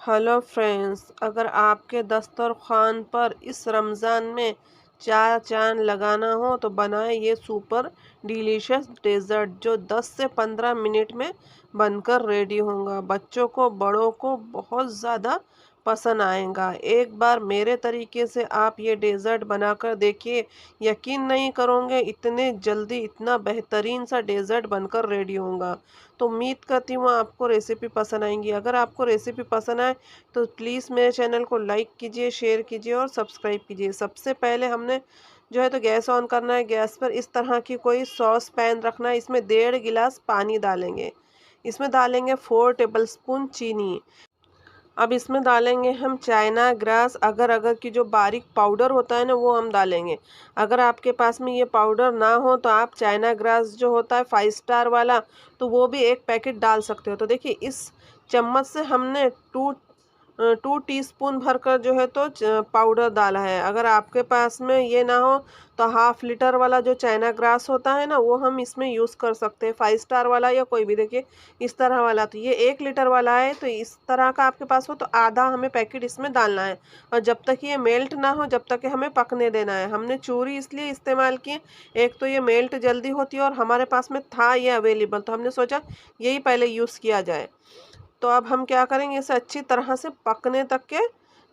Hello friends, अगर आपके दस्तरखान पर इस रमज़ान में चार चांद लगाना हो तो बनाएं ये सुपर डिलीशियस डेज़र्ट जो 10 से 15 मिनट में बनकर रेडी होगा। बच्चों को बड़ों को बहुत ज़्यादा पसंद आएगा। एक बार मेरे तरीके से आप ये डेज़र्ट बनाकर देखिए, यकीन नहीं करोगे इतने जल्दी इतना बेहतरीन सा डेज़र्ट बनकर रेडी होगा। तो उम्मीद करती हूँ आपको रेसिपी पसंद आएंगी। अगर आपको रेसिपी पसंद आए तो प्लीज़ मेरे चैनल को लाइक कीजिए, शेयर कीजिए और सब्सक्राइब कीजिए। सबसे पहले हमने जो है तो गैस ऑन करना है। गैस पर इस तरह की कोई सॉस पैन रखना है। इसमें 1.5 गिलास पानी डालेंगे। इसमें डालेंगे 4 टेबलस्पून चीनी। अब इसमें डालेंगे हम चाइना ग्रास अगर अगर की जो बारीक पाउडर होता है ना, वो हम डालेंगे। अगर आपके पास में ये पाउडर ना हो तो आप चाइना ग्रास जो होता है 5 स्टार वाला, तो वो भी एक पैकेट डाल सकते हो। तो देखिए इस चम्मच से हमने 2 टीस्पून भरकर जो है तो पाउडर डाला है। अगर आपके पास में ये ना हो तो हाफ लीटर वाला जो चाइना ग्रास होता है ना, वो हम इसमें यूज़ कर सकते हैं, 5 स्टार वाला या कोई भी। देखिए इस तरह वाला, तो ये 1 लीटर वाला है, तो इस तरह का आपके पास हो तो आधा हमें पैकेट इसमें डालना है। और जब तक ये मेल्ट ना हो जब तक हमें पकने देना है। हमने चूरी इसलिए इस्तेमाल की, एक तो ये मेल्ट जल्दी होती है और हमारे पास में था ये अवेलेबल, तो हमने सोचा यही पहले यूज़ किया जाए। तो अब हम क्या करेंगे, इसे अच्छी तरह से पकने तक के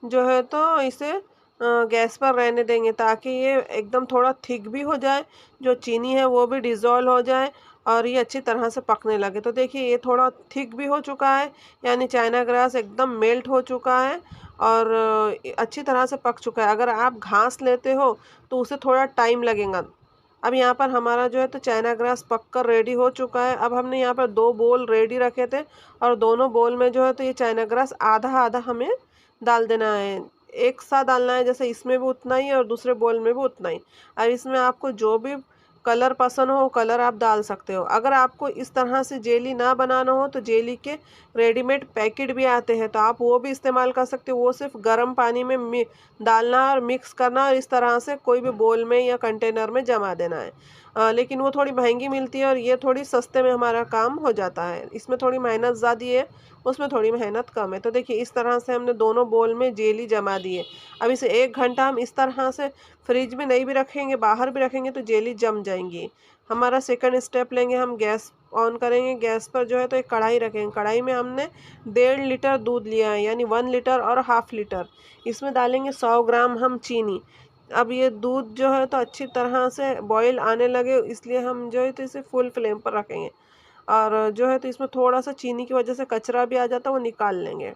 जो है तो इसे गैस पर रहने देंगे, ताकि ये एकदम थोड़ा थिक भी हो जाए, जो चीनी है वो भी डिज़ोल्व हो जाए और ये अच्छी तरह से पकने लगे। तो देखिए ये थोड़ा थिक भी हो चुका है, यानी चाइना ग्रास एकदम मेल्ट हो चुका है और अच्छी तरह से पक चुका है। अगर आप घास लेते हो तो उसे थोड़ा टाइम लगेगा। अब यहाँ पर हमारा जो है तो चाइना ग्रास पककर रेडी हो चुका है। अब हमने यहाँ पर 2 बोल रेडी रखे थे और दोनों बोल में जो है तो ये चाइना ग्रास आधा आधा हमें डाल देना है। एक साथ डालना है, जैसे इसमें भी उतना ही और दूसरे बोल में भी उतना ही। अब इसमें आपको जो भी कलर पसंद हो कलर आप डाल सकते हो। अगर आपको इस तरह से जेली ना बनाना हो तो जेली के रेडीमेड पैकेट भी आते हैं, तो आप वो भी इस्तेमाल कर सकते हो। वो सिर्फ गर्म पानी में डालना और मिक्स करना और इस तरह से कोई भी बोल में या कंटेनर में जमा देना है। लेकिन वो थोड़ी महंगी मिलती है और ये थोड़ी सस्ते में हमारा काम हो जाता है। इसमें थोड़ी मेहनत ज़्यादा है, उसमें थोड़ी मेहनत कम है। तो देखिए इस तरह से हमने दोनों बोल में जेली जमा दी है। अब इसे 1 घंटा हम इस तरह से फ्रिज में नहीं भी रखेंगे, बाहर भी रखेंगे तो जेली जम जाएंगी। हमारा सेकंड स्टेप लेंगे, हम गैस ऑन करेंगे। गैस पर जो है तो एक कढ़ाई रखेंगे। कढ़ाई में हमने 1.5 लीटर दूध लिया है, यानी 1 लीटर और हाफ लीटर। इसमें डालेंगे 100 ग्राम हम चीनी। अब ये दूध जो है तो अच्छी तरह से बॉईल आने लगे, इसलिए हम जो है तो इसे फुल फ्लेम पर रखेंगे। और जो है तो इसमें थोड़ा सा चीनी की वजह से कचरा भी आ जाता है, वो निकाल लेंगे।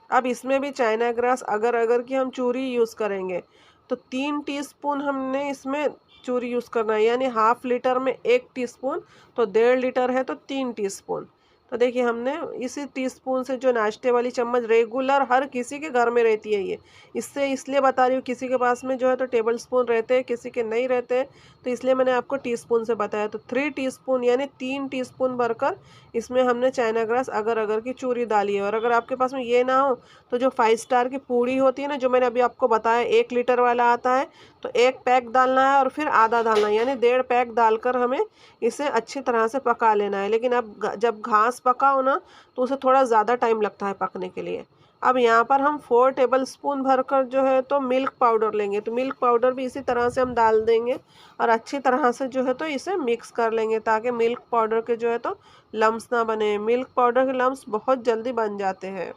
अब इसमें भी चाइना ग्रास अगर अगर की हम चूरी यूज़ करेंगे, तो 3 टीस्पून हमने इसमें चूरी यूज़ करना है, यानी हाफ लीटर में 1 टीस्पून, तो 1.5 लीटर है तो 3 टीस्पून। तो देखिए हमने इसी टीस्पून से, जो नाश्ते वाली चम्मच रेगुलर हर किसी के घर में रहती है ये, इससे इसलिए बता रही हूँ, किसी के पास में जो है तो टेबल स्पून रहते हैं, किसी के नहीं रहते हैं, तो इसलिए मैंने आपको टीस्पून से बताया। तो 3 टीस्पून यानी 3 टीस्पून भरकर इसमें हमने चाइना ग्रास अगर अगर की चूरी डाली है। और अगर आपके पास में ये ना हो तो जो 5 स्टार की पूड़ी होती है ना, जो मैंने अभी आपको बताया 1 लीटर वाला आता है, तो 1 पैक डालना है और फिर आधा डालना है, यानी 1.5 पैक डालकर हमें इसे अच्छी तरह से पका लेना है। लेकिन अब जब घास पकाओ ना तो उसे थोड़ा ज़्यादा टाइम लगता है पकने के लिए। अब यहाँ पर हम 4 टेबल स्पून भरकर जो है तो मिल्क पाउडर लेंगे, तो मिल्क पाउडर भी इसी तरह से हम डाल देंगे और अच्छी तरह से जो है तो इसे मिक्स कर लेंगे, ताकि मिल्क पाउडर के जो है तो लम्स ना बने। मिल्क पाउडर के लम्स बहुत जल्दी बन जाते हैं।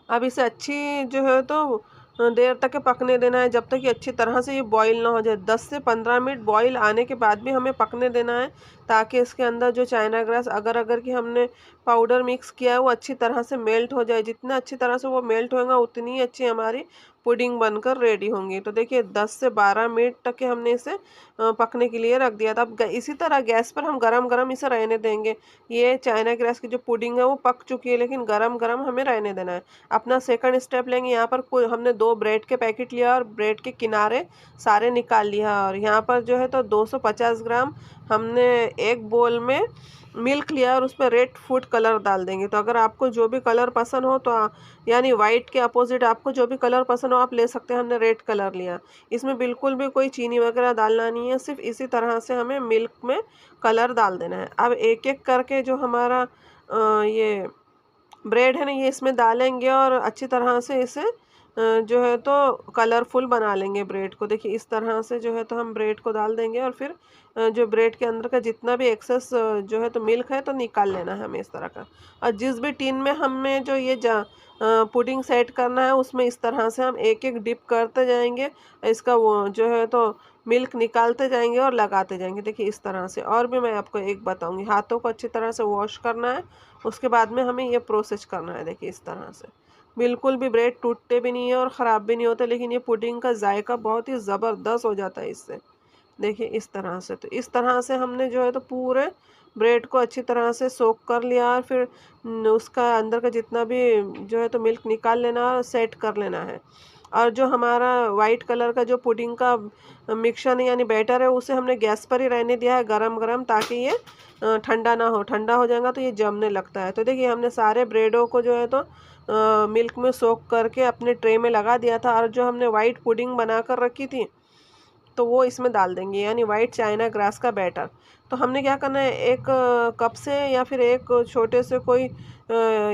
अब इसे अच्छी जो है तो देर तक के पकने देना है, जब तक कि अच्छी तरह से ये बॉईल ना हो जाए। 10 से 15 मिनट बॉईल आने के बाद भी हमें पकने देना है, ताकि इसके अंदर जो चाइना ग्रास अगर अगर की हमने पाउडर मिक्स किया है वो अच्छी तरह से मेल्ट हो जाए। जितना अच्छी तरह से वो मेल्ट होगा उतनी ही अच्छी हमारी पुडिंग बनकर रेडी होंगी। तो देखिए 10 से 12 मिनट तक के हमने इसे पकने के लिए रख दिया था। अब इसी तरह गैस पर हम गरम गरम इसे रहने देंगे। ये चाइना ग्रास की जो पुडिंग है वो पक चुकी है, लेकिन गरम गरम हमें रहने देना है। अपना सेकंड स्टेप लेंगे। यहाँ पर हमने 2 ब्रेड के पैकेट लिया और ब्रेड के किनारे सारे निकाल लिया, और यहाँ पर जो है तो 250 ग्राम हमने एक बोल में मिल्क लिया और उसमें रेड फूड कलर डाल देंगे। तो अगर आपको जो भी कलर पसंद हो तो यानी वाइट के अपोजिट आपको जो भी कलर पसंद हो आप ले सकते हैं। हमने रेड कलर लिया। इसमें बिल्कुल भी कोई चीनी वगैरह डालना नहीं है, सिर्फ इसी तरह से हमें मिल्क में कलर डाल देना है। अब एक एक करके जो हमारा ये ब्रेड है ना ये इसमें डालेंगे और अच्छी तरह से इसे जो है तो कलरफुल बना लेंगे ब्रेड को। देखिए इस तरह से जो है तो हम ब्रेड को डाल देंगे और फिर जो ब्रेड के अंदर का जितना भी एक्सेस जो है तो मिल्क है तो निकाल लेना है हमें इस तरह का। और जिस भी टिन में हमें जो ये पुडिंग सेट करना है उसमें इस तरह से हम एक एक डिप करते जाएंगे, इसका वो जो है तो मिल्क निकालते जाएंगे और लगाते जाएंगे। देखिए इस तरह से। और भी मैं आपको एक बताऊंगी, हाथों को अच्छी तरह से वॉश करना है, उसके बाद में हमें ये प्रोसेस करना है। देखिए इस तरह से बिल्कुल भी ब्रेड टूटते भी नहीं है और ख़राब भी नहीं होते, लेकिन ये पुडिंग का जायका बहुत ही ज़बरदस्त हो जाता है इससे। देखिए इस तरह से। तो इस तरह से हमने जो है तो पूरे ब्रेड को अच्छी तरह से सोक कर लिया और फिर उसका अंदर का जितना भी जो है तो मिल्क निकाल लेना और सेट कर लेना है। और जो हमारा वाइट कलर का जो पुडिंग का मिक्सचर यानी बैटर है उसे हमने गैस पर ही रहने दिया है गरम गरम, ताकि ये ठंडा ना हो। ठंडा हो जाएगा तो ये जमने लगता है। तो देखिए हमने सारे ब्रेडों को जो है तो मिल्क में सोक करके अपने ट्रे में लगा दिया था, और जो हमने वाइट पुडिंग बना कर रखी थी तो वो इसमें डाल देंगे, यानी वाइट चाइना ग्रास का बैटर। तो हमने क्या करना है, एक कप से या फिर एक छोटे से कोई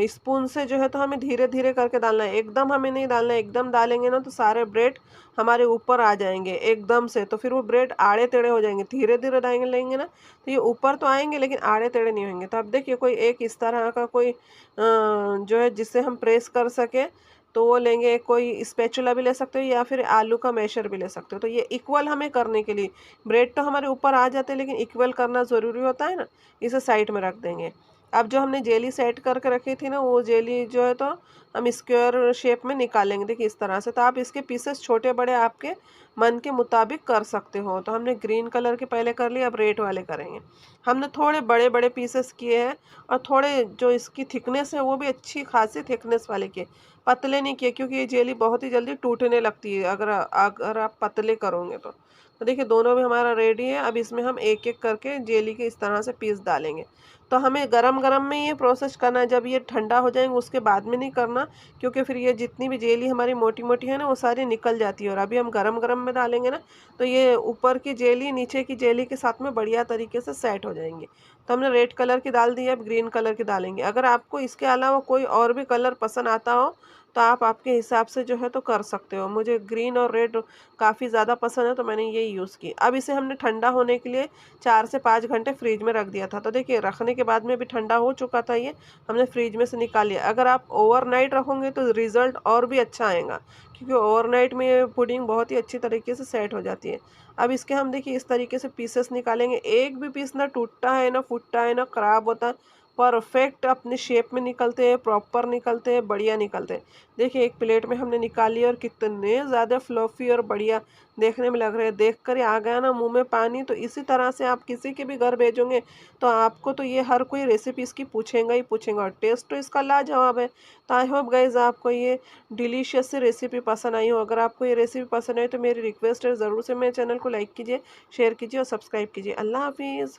स्पून से जो है तो हमें धीरे धीरे करके डालना है, एकदम हमें नहीं डालना है। एकदम डालेंगे ना तो सारे ब्रेड हमारे ऊपर आ जाएंगे एकदम से, तो फिर वो ब्रेड आड़े टेढ़े हो जाएंगे। धीरे धीरे डालेंगे लेंगे ना तो ये ऊपर तो आएंगे लेकिन आड़े टेढ़े नहीं होंगे। तो अब देखिए कोई एक इस तरह का कोई जो है जिससे हम प्रेस कर सके तो वो लेंगे। कोई स्पैचुला भी ले सकते हो या फिर आलू का मैशर भी ले सकते हो। तो ये इक्वल हमें करने के लिए, ब्रेड तो हमारे ऊपर आ जाते हैं लेकिन इक्वल करना ज़रूरी होता है ना, इसे साइड में रख देंगे। अब जो हमने जेली सेट करके रखी थी ना, वो जेली जो है तो हम स्क्वायर शेप में निकालेंगे। देखिए इस तरह से। तो आप इसके पीसेस छोटे बड़े आपके मन के मुताबिक कर सकते हो। तो हमने ग्रीन कलर के पहले कर लिए, अब रेड वाले करेंगे। हमने थोड़े बड़े बड़े पीसेस किए हैं और थोड़े जो इसकी थिकनेस है वो भी अच्छी खासी थिकनेस वाले किए, पतले नहीं किए, क्योंकि ये जेली बहुत ही जल्दी टूटने लगती है अगर अगर आप पतले करोगे तो देखिए दोनों भी हमारा रेडी है। अब इसमें हम एक एक करके जेली के इस तरह से पीस डालेंगे। तो हमें गरम गरम में ये प्रोसेस करना है, जब ये ठंडा हो जाएंगे उसके बाद में नहीं करना, क्योंकि फिर ये जितनी भी जेली हमारी मोटी मोटी है ना वो सारी निकल जाती है। और अभी हम गरम गरम में डालेंगे ना तो ये ऊपर की जेली नीचे की जेली के साथ में बढ़िया तरीके से सेट हो जाएंगी। तो हमने रेड कलर की डाल दी है, अब ग्रीन कलर की डालेंगे। अगर आपको इसके अलावा कोई और भी कलर पसंद आता हो तो आप आपके हिसाब से जो है तो कर सकते हो। मुझे ग्रीन और रेड काफ़ी ज़्यादा पसंद है तो मैंने ये यूज़ की। अब इसे हमने ठंडा होने के लिए 4 से 5 घंटे फ्रीज में रख दिया था। तो देखिए रखने के बाद में भी ठंडा हो चुका था ये, हमने फ्रीज में से निकाल लिया। अगर आप ओवरनाइट रखोगे तो रिज़ल्ट और भी अच्छा आएगा, क्योंकि ओवरनाइट में ये पुडिंग बहुत ही अच्छी तरीके से सेट हो जाती है। अब इसके हम देखिए इस तरीके से पीसेस निकालेंगे। एक भी पीस ना टूटता है ना फूटता है ना ख़राब होता है, परफेक्ट अपने शेप में निकलते हैं, प्रॉपर निकलते हैं, बढ़िया निकलते हैं। देखिए एक प्लेट में हमने निकाली और कितने ज़्यादा फ्लफी और बढ़िया देखने में लग रहे हैं। देख कर ही आ गया ना मुंह में पानी। तो इसी तरह से आप किसी के भी घर भेजोगे तो आपको तो ये हर कोई रेसिपी इसकी पूछेगा ही पूछेगा, और टेस्ट तो इसका लाजवाब है। तो आई होप गाइज आपको ये डिलीशियस सी रेसिपी पसंद आई हो। अगर आपको ये रेसिपी पसंद आई तो मेरी रिक्वेस्ट है ज़रूर से मेरे चैनल को लाइक कीजिए, शेयर कीजिए और सब्सक्राइब कीजिए। अल्लाह हाफिज़।